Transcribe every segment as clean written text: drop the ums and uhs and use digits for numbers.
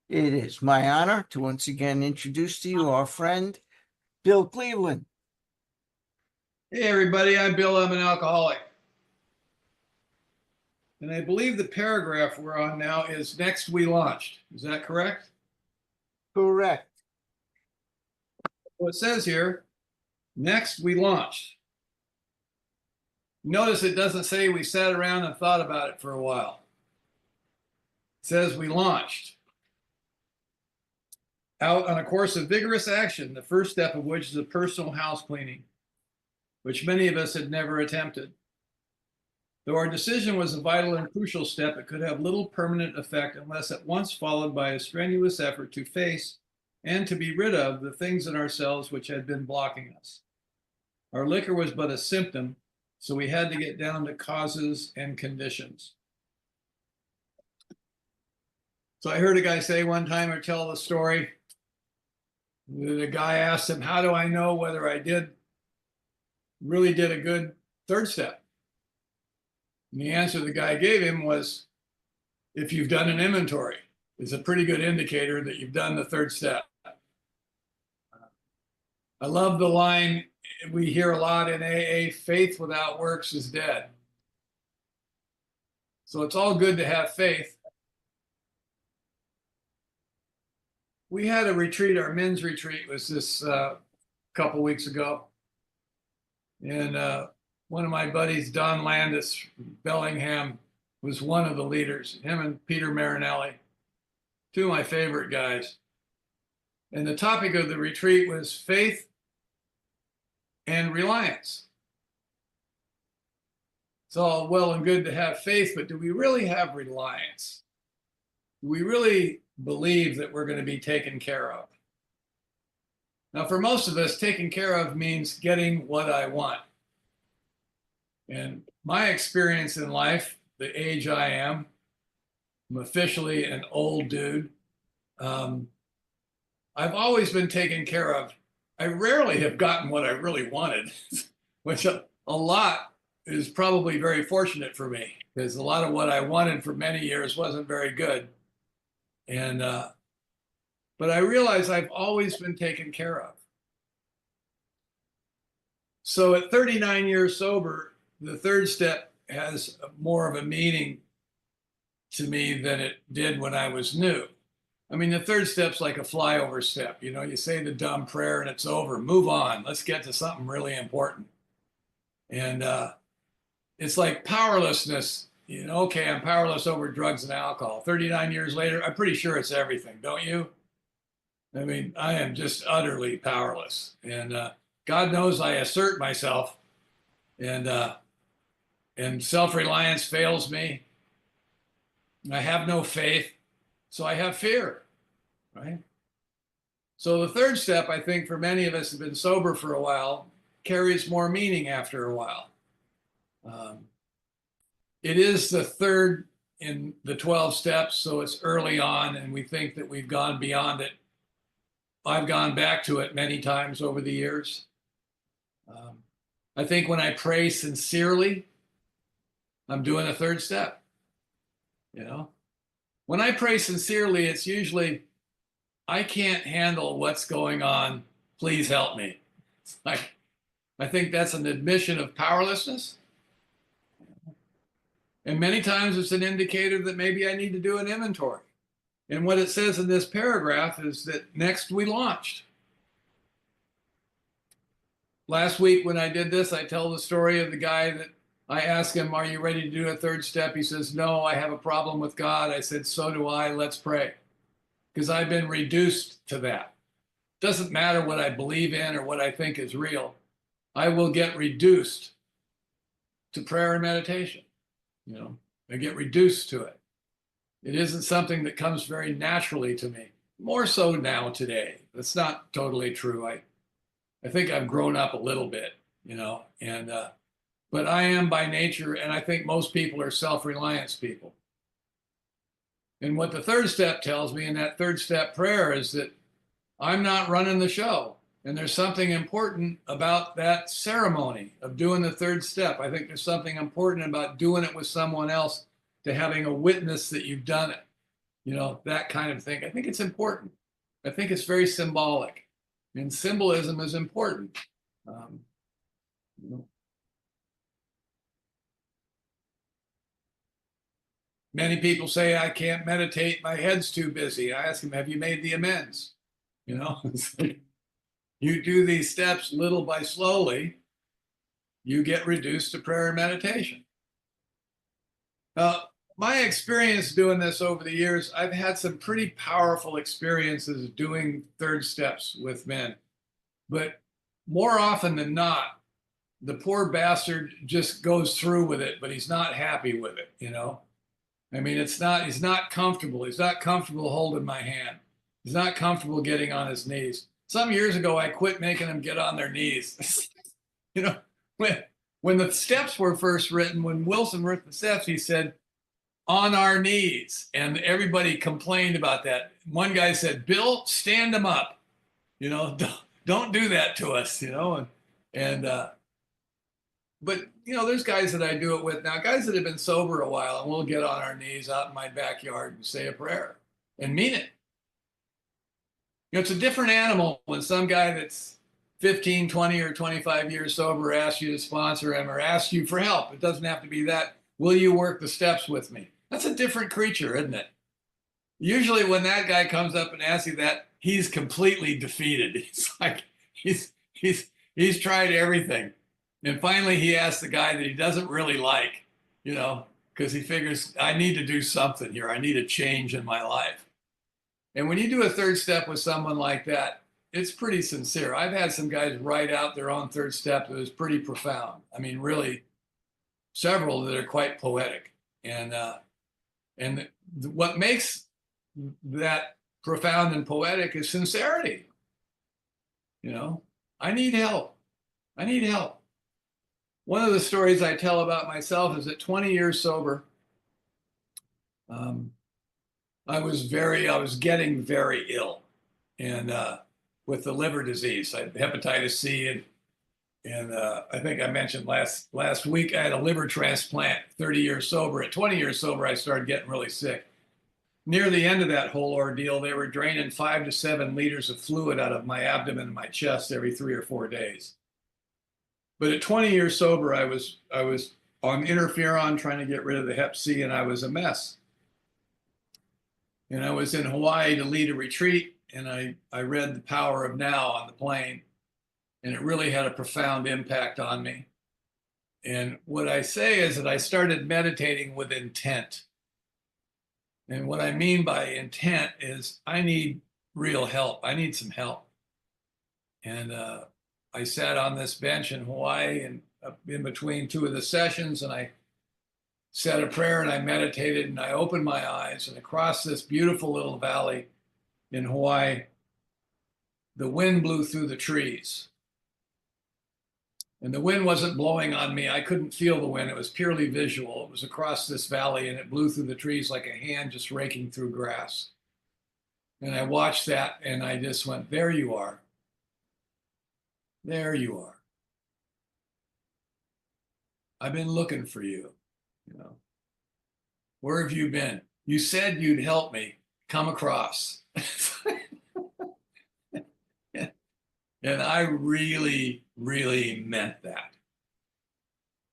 It is my honor to once again introduce to you our friend, Bill Cleveland. Hey everybody, I'm Bill. I'm an alcoholic. And I believe the paragraph we're on now is next we launched. Is that correct? Correct. Well, it says here, next we launched. Notice it doesn't say we sat around and thought about it for a while. It says we launched out on a course of vigorous action, the first step of which is a personal house cleaning, which many of us had never attempted. Though our decision was a vital and crucial step, it could have little permanent effect unless at once followed by a strenuous effort to face and to be rid of the things in ourselves which had been blocking us. Our liquor was but a symptom, so we had to get down to causes and conditions. So I heard a guy say one time, or tell the story, the guy asked him, how do I know whether I really did a good third step? And the answer the guy gave him was, if you've done an inventory, it's a pretty good indicator that you've done the third step. I love the line we hear a lot in AA, faith without works is dead. So it's all good to have faith. We had a retreat, our men's retreat was this couple weeks ago. And one of my buddies, Don Landis from Bellingham, was one of the leaders, him and Peter Marinelli, two of my favorite guys. And the topic of the retreat was faith and reliance. It's all well and good to have faith, but do we really have reliance? Do we really believe that we're going to be taken care of? Now, for most of us, taken care of means getting what I want. And my experience in life, the age I am, I'm officially an old dude. I've always been taken care of. I rarely have gotten what I really wanted, which a lot is probably very fortunate for me, because a lot of what I wanted for many years wasn't very good. And but I realize I've always been taken care of. So at 39 years sober, the third step has more of a meaning to me than it did when I was new. I mean, the third step's like a flyover step. You know, you say the dumb prayer and it's over. Move on. Let's get to something really important. And it's like powerlessness. You know, okay, I'm powerless over drugs and alcohol. 39 years later, I'm pretty sure it's everything, don't you? I mean, I am just utterly powerless. And God knows I assert myself, and self-reliance fails me. I have no faith, so I have fear, right? So the third step, I think, for many of us who have been sober for a while, carries more meaning after a while. It is the third in the 12 steps, so it's early on, and we think that we've gone beyond it. I've gone back to it many times over the years. I think when I pray sincerely, I'm doing a third step. You know, when I pray sincerely, it's usually, I can't handle what's going on. Please help me. I think that's an admission of powerlessness. And many times it's an indicator that maybe I need to do an inventory. And what it says in this paragraph is that next we launched. Last week when I did this, I tell the story of the guy that I asked him, are you ready to do a third step? He says, no, I have a problem with God. I said, so do I. Let's pray. Because I've been reduced to that. Doesn't matter what I believe in or what I think is real. I will get reduced to prayer and meditation. You know, I get reduced to it. It isn't something that comes very naturally to me. More so now today. That's not totally true. I think I've grown up a little bit, you know, and but I am by nature, and I think most people are self-reliance people. And what the third step tells me in that third step prayer is that I'm not running the show. And there's something important about that ceremony of doing the third step. I think there's something important about doing it with someone else, to having a witness that you've done it. you know, that kind of thing. I think it's important. I think it's very symbolic, and symbolism is important. Um, you know, many people say I can't meditate, my head's too busy. I ask them, have you made the amends? You know, you do these steps little by slowly, you get reduced to prayer and meditation. My experience doing this over the years, I've had some pretty powerful experiences doing third steps with men. But more often than not, the poor bastard just goes through with it, but he's not happy with it, you know? I mean, he's not comfortable. He's not comfortable holding my hand. He's not comfortable getting on his knees. Some years ago, I quit making them get on their knees. You know, when the steps were first written, when Wilson wrote the steps, he said, on our knees. And everybody complained about that. One guy said, Bill, stand them up. You know, don't do that to us, you know? But, you know, there's guys that I do it with now, guys that have been sober a while, and we'll get on our knees out in my backyard and say a prayer and mean it. You know, it's a different animal when some guy that's 15, 20, or 25 years sober asks you to sponsor him or asks you for help. It doesn't have to be that. Will you work the steps with me? That's a different creature, isn't it? Usually when that guy comes up and asks you that, he's completely defeated. He's like, he's tried everything. And finally he asks the guy that he doesn't really like, you know, because he figures, I need to do something here. I need a change in my life. And when you do a third step with someone like that, it's pretty sincere. I've had some guys write out their own third step that was pretty profound. I mean, really, several that are quite poetic. And what makes that profound and poetic is sincerity. You know, I need help. I need help. One of the stories I tell about myself is at 20 years sober, I was getting very ill, and with the liver disease, I had hepatitis C, and I think I mentioned last week I had a liver transplant. 30 years sober. At 20 years sober, I started getting really sick. Near the end of that whole ordeal, they were draining 5 to 7 liters of fluid out of my abdomen and my chest every 3 or 4 days. But at 20 years sober, I was on interferon trying to get rid of the hep C, and I was a mess. And I was in Hawaii to lead a retreat, and I read The Power of Now on the plane, and it really had a profound impact on me. And what I say is that I started meditating with intent. And what I mean by intent is I need real help. I need some help. And I sat on this bench in Hawaii and in between 2 of the sessions, and I said a prayer and I meditated and I opened my eyes, and across this beautiful little valley in Hawaii, the wind blew through the trees. And the wind wasn't blowing on me. I couldn't feel the wind. It was purely visual. It was across this valley, and it blew through the trees like a hand just raking through grass. And I watched that, and I just went, there you are. There you are. I've been looking for you. You know, where have you been? You said you'd help me come across. And I really, really meant that.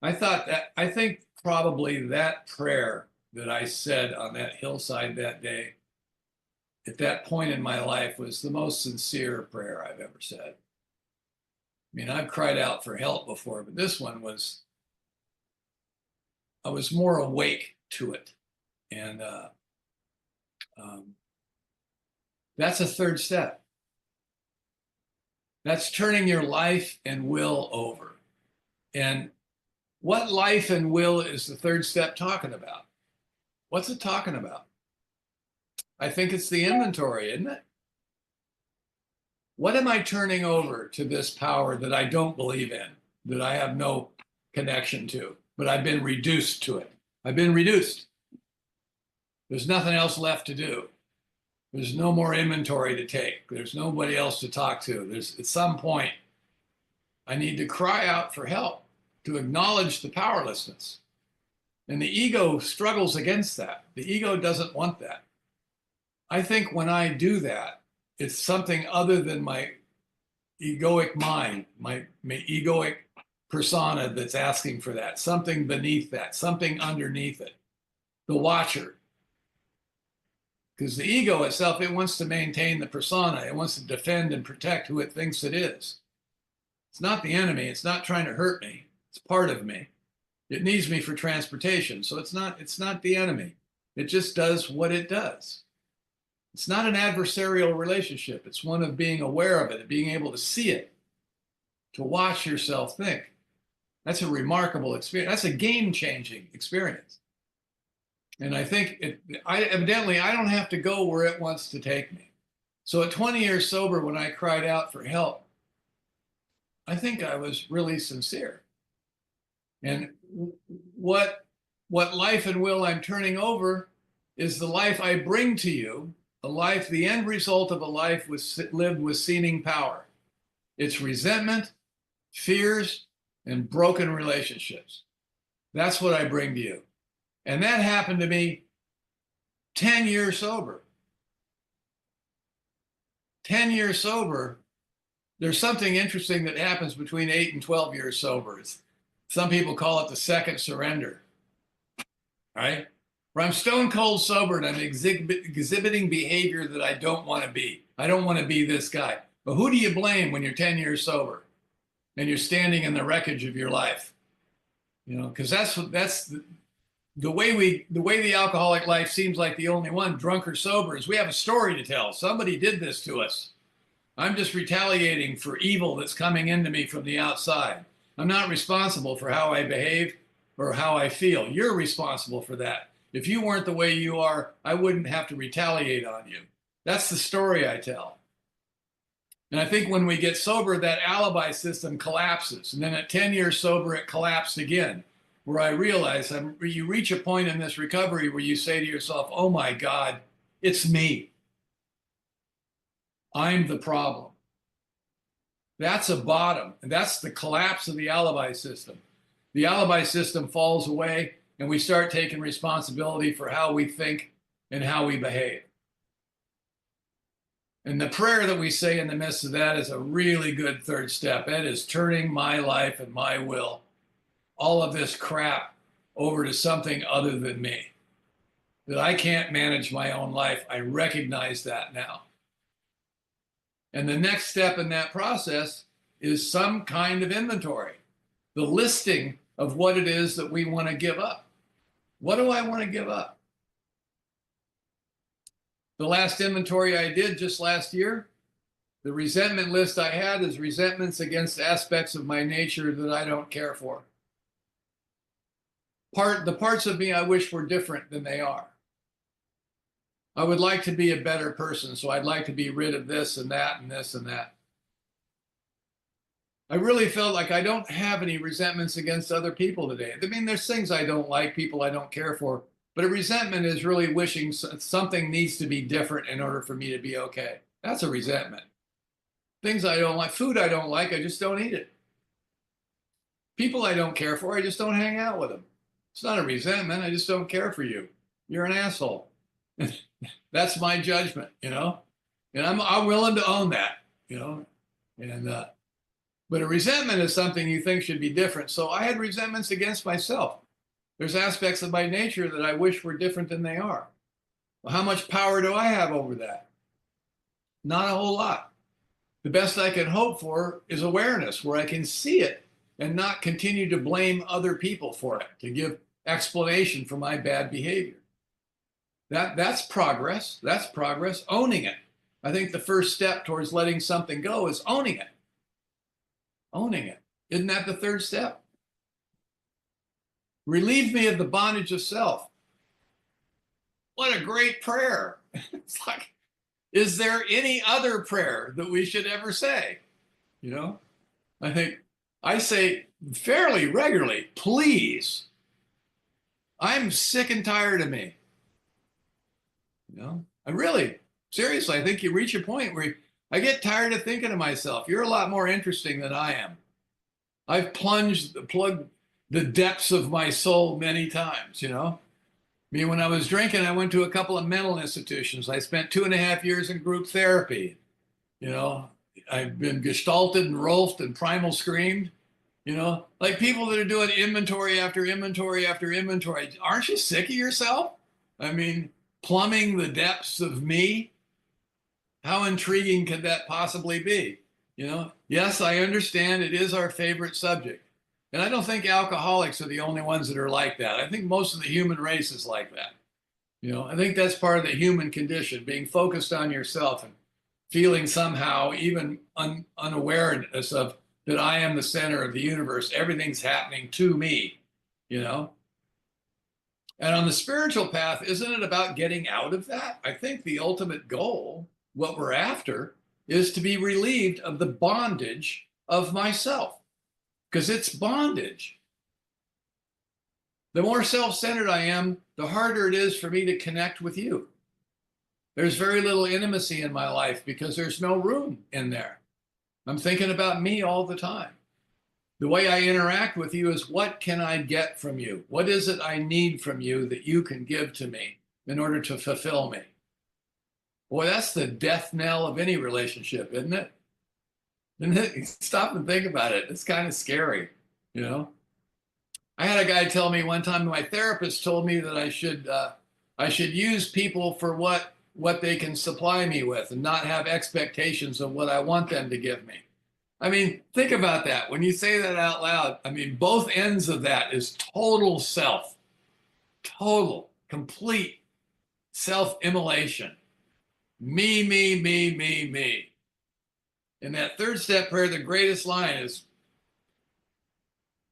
I think probably that prayer that I said on that hillside that day, at that point in my life, was the most sincere prayer I've ever said. I mean, I've cried out for help before, but this one was, I was more awake to it. And that's a third step. That's turning your life and will over. And what life and will is the third step talking about? What's it talking about? I think it's the inventory, isn't it? What am I turning over to this power that I don't believe in, that I have no connection to, but I've been reduced to it? I've been reduced. There's nothing else left to do. There's no more inventory to take. There's nobody else to talk to. There's, at some point, I need to cry out for help, to acknowledge the powerlessness. And the ego struggles against that. The ego doesn't want that. I think when I do that, it's something other than my egoic mind, my egoic persona that's asking for that, something beneath that, something underneath it, the watcher. Because the ego itself, it wants to maintain the persona. It wants to defend and protect who it thinks it is. It's not the enemy. It's not trying to hurt me. It's part of me. It needs me for transportation. So it's not the enemy. It just does what it does. It's not an adversarial relationship. It's one of being aware of it, being able to see it, to watch yourself think. That's a remarkable experience. That's a game-changing experience. And I think evidently I don't have to go where it wants to take me. So at 20 years sober, when I cried out for help, I think I was really sincere. And what life and will I'm turning over is the life I bring to you, a life, the end result of a life lived with seeming power. It's resentment, fears, and broken relationships. That's what I bring to you. And that happened to me 10 years sober. 10 years sober, there's something interesting that happens between 8 and 12 years sober. Some people call it the second surrender, right? Where I'm stone cold sober and I'm exhibiting behavior that I don't want to be. I don't want to be this guy. But who do you blame when you're 10 years sober and you're standing in the wreckage of your life? You know, because that's the way the alcoholic life seems like the only one, drunk or sober, is we have a story to tell. Somebody did this to us. I'm just retaliating for evil that's coming into me from the outside. I'm not responsible for how I behave or how I feel. You're responsible for that. If you weren't the way you are, I wouldn't have to retaliate on you. That's the story I tell. And I think when we get sober, that alibi system collapses. And then at 10 years sober, it collapsed again, where I realize you reach a point in this recovery where you say to yourself, oh my God, it's me. I'm the problem. That's a bottom. And that's the collapse of the alibi system. The alibi system falls away and we start taking responsibility for how we think and how we behave. And the prayer that we say in the midst of that is a really good third step. It is turning my life and my will, all of this crap, over to something other than me. That I can't manage my own life. I recognize that now. And the next step in that process is some kind of inventory, the listing of what it is that we want to give up. What do I want to give up? The last inventory I did just last year, the resentment list I had is resentments against aspects of my nature that I don't care for. The parts of me I wish were different than they are. I would like to be a better person, so I'd like to be rid of this and that and this and that. I really felt like I don't have any resentments against other people today. I mean, there's things I don't like, people I don't care for, but a resentment is really wishing something needs to be different in order for me to be okay. That's a resentment. Things I don't like, food I don't like, I just don't eat it. People I don't care for, I just don't hang out with them. It's not a resentment, I just don't care for you. You're an asshole. That's my judgment, you know? And I'm willing to own that, you know? And but a resentment is something you think should be different. So I had resentments against myself. There's aspects of my nature that I wish were different than they are. Well, how much power do I have over that? Not a whole lot. The best I can hope for is awareness, where I can see it and not continue to blame other people for it, to give explanation for my bad behavior. That's progress. That's progress. Owning it. I think the first step towards letting something go is owning it. Owning it. Isn't that the third step? Relieve me of the bondage of self. What a great prayer. It's like, is there any other prayer that we should ever say? You know, I think I say fairly regularly, please. I'm sick and tired of me. You know, I really, seriously, I think you reach a point where I get tired of thinking to myself, you're a lot more interesting than I am. I've plugged the depths of my soul many times, you know, I mean, when I was drinking, I went to a couple of mental institutions. I spent 2.5 years in group therapy. You know, I've been gestalted and rolfed and primal screamed. You know, like people that are doing inventory after inventory after inventory. Aren't you sick of yourself? I mean, plumbing the depths of me. How intriguing could that possibly be? You know, yes, I understand it is our favorite subject. And I don't think alcoholics are the only ones that are like that. I think most of the human race is like that. You know, I think that's part of the human condition, being focused on yourself and feeling somehow even unawareness of that I am the center of the universe. Everything's happening to me, you know? And on the spiritual path, isn't it about getting out of that? I think the ultimate goal, what we're after, is to be relieved of the bondage of myself, because it's bondage. The more self-centered I am, the harder it is for me to connect with you. There's very little intimacy in my life because there's no room in there. I'm thinking about me all the time. The way I interact with you is, what can I get from you? What is it I need from you that you can give to me in order to fulfill me? Boy, that's the death knell of any relationship, isn't it? Isn't it? Stop and think about it. It's kind of scary, you know? I had a guy tell me one time, my therapist told me that I should use people for what they can supply me with and not have expectations of what I want them to give me. I mean, think about that. When you say that out loud, I mean, both ends of that is total self, total, complete self-immolation. Me, me, me, me, me. In that third step prayer, the greatest line is,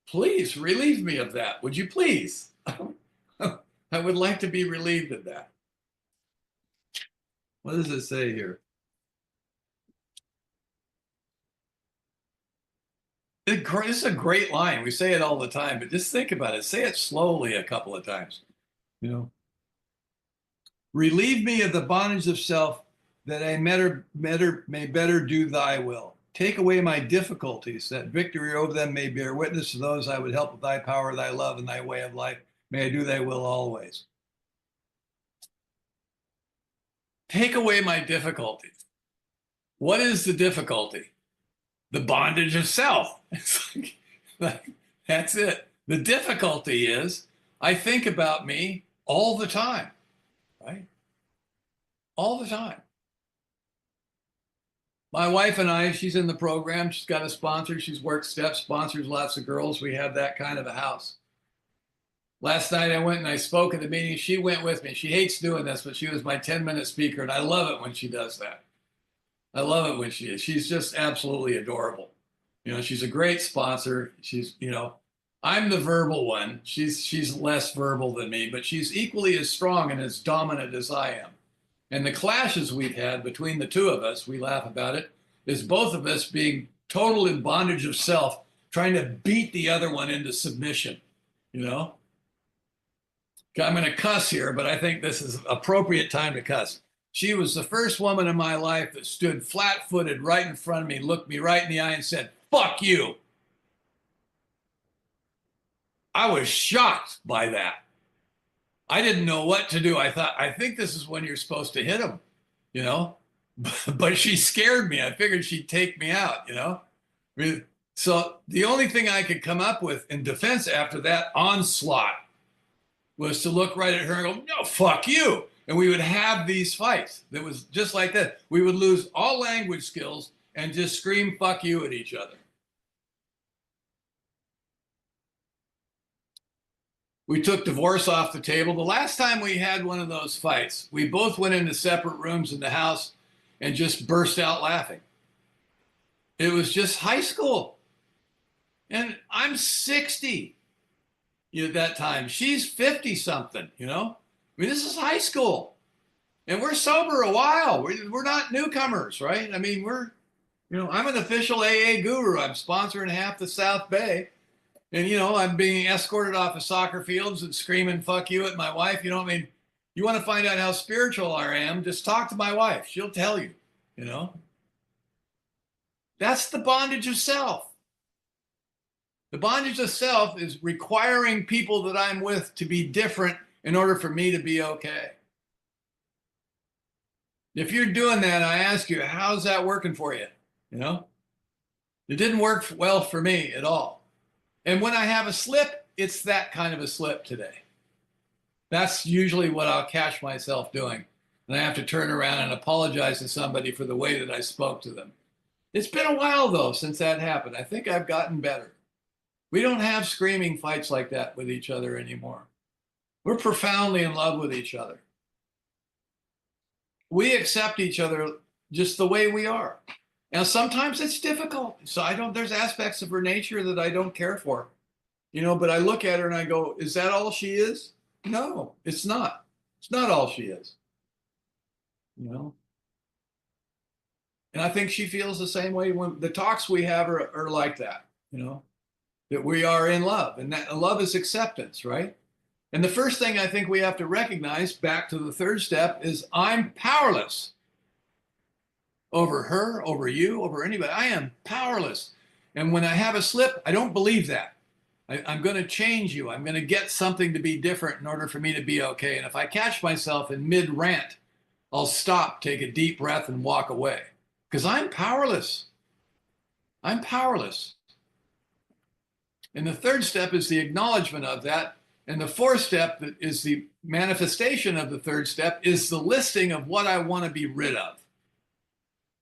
please relieve me of that. Would you please? I would like to be relieved of that. What does it say here? This is a great line. We say it all the time, but just think about it. Say it slowly a couple of times. You know, relieve me of the bondage of self, that I may better do thy will. Take away my difficulties, that victory over them may bear witness to those I would help with thy power, thy love, and thy way of life. May I do thy will always. Take away my difficulties. What is the difficulty? The bondage of self. It's like, that's it. The difficulty is I think about me all the time, right? All the time. My wife and I, she's in the program. She's got a sponsor. She's worked steps, sponsors lots of girls. We have that kind of a house. Last night I went and I spoke at the meeting. She went with me. She hates doing this, but she was my 10-minute speaker, and I love it when she does that. I love it when she is. She's just absolutely adorable. You know, she's a great sponsor. She's, you know, I'm the verbal one. She's less verbal than me, but she's equally as strong and as dominant as I am. And the clashes we've had between the two of us, we laugh about it, is both of us being total in bondage of self, trying to beat the other one into submission, you know? I'm going to cuss here, but I think this is appropriate time to cuss. She was the first woman in my life that stood flat-footed right in front of me, looked me right in the eye and said, "Fuck you." I was shocked by that. I didn't know what to do. I think this is when you're supposed to hit him, you know? But she scared me. I figured she'd take me out, you know? I mean, so the only thing I could come up with in defense after that onslaught was to look right at her and go, "No, fuck you." And we would have these fights. That was just like that. We would lose all language skills and just scream "fuck you" at each other. We took divorce off the table. The last time we had one of those fights, we both went into separate rooms in the house and just burst out laughing. It was just high school. And I'm 60 at that time. She's 50 something, you know? I mean, this is high school. And we're sober a while. We're not newcomers, right? I mean, I'm an official AA guru. I'm sponsoring half the South Bay. And, I'm being escorted off of soccer fields and screaming "fuck you" at my wife. I mean, you want to find out how spiritual I am, just talk to my wife. She'll tell you, That's the bondage of self. The bondage of self is requiring people that I'm with to be different in order for me to be okay. If you're doing that, I ask you, how's that working for you? You know, it didn't work well for me at all. And when I have a slip, it's that kind of a slip today. That's usually what I'll catch myself doing. And I have to turn around and apologize to somebody for the way that I spoke to them. It's been a while, though, since that happened. I think I've gotten better. We don't have screaming fights like that with each other anymore. We're profoundly in love with each other. We accept each other just the way we are. Now, sometimes it's difficult. So there's aspects of her nature that I don't care for, you know, but I look at her and I go, is that all she is? No, it's not. It's not all she is, you know? And I think she feels the same way. When the talks we have are like that, you know, that we are in love, and that love is acceptance, right? And the first thing I think we have to recognize, back to the third step, is I'm powerless over her, over you, over anybody. I am powerless. And when I have a slip, I don't believe that. I'm going to change you. I'm going to get something to be different in order for me to be okay. And if I catch myself in mid-rant, I'll stop, take a deep breath, and walk away. Because I'm powerless. I'm powerless. And the third step is the acknowledgement of that. And the fourth step, that is the manifestation of the third step, is the listing of what I want to be rid of.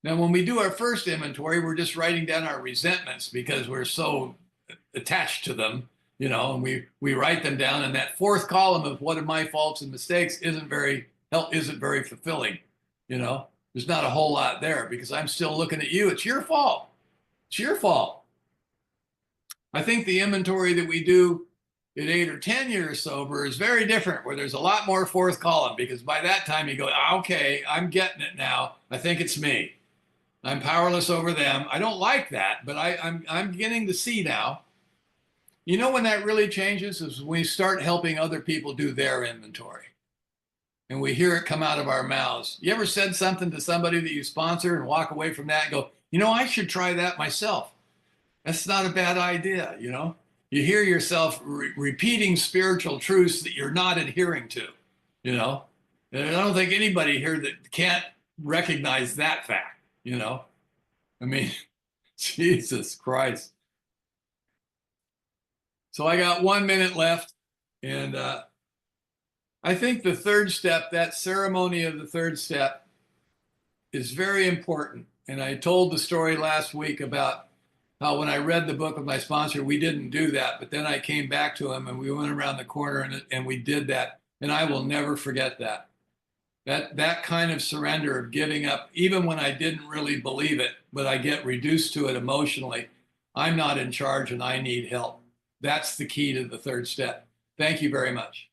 Now, when we do our first inventory, we're just writing down our resentments because we're so attached to them, you know, and we write them down. And that fourth column of what are my faults and mistakes isn't very fulfilling, you know. There's not a whole lot there because I'm still looking at you. It's your fault. It's your fault. I think the inventory that we do at 8 or 10 years sober is very different, where there's a lot more fourth column, because by that time you go, okay, I'm getting it now. I think it's me. I'm powerless over them. I don't like that, but I'm beginning to see now. You know when that really changes is when we start helping other people do their inventory. And we hear it come out of our mouths. You ever said something to somebody that you sponsor and walk away from that and go, you know, I should try that myself. That's not a bad idea, you know? You hear yourself repeating spiritual truths that you're not adhering to, you know? And I don't think anybody here that can't recognize that fact, you know? I mean, Jesus Christ. So I got 1 minute left, and I think the third step, that ceremony of the third step, is very important. And I told the story last week about how when I read the book with my sponsor, we didn't do that. But then I came back to him and we went around the corner and we did that. And I will never forget that. That kind of surrender of giving up, even when I didn't really believe it, but I get reduced to it emotionally. I'm not in charge and I need help. That's the key to the third step. Thank you very much.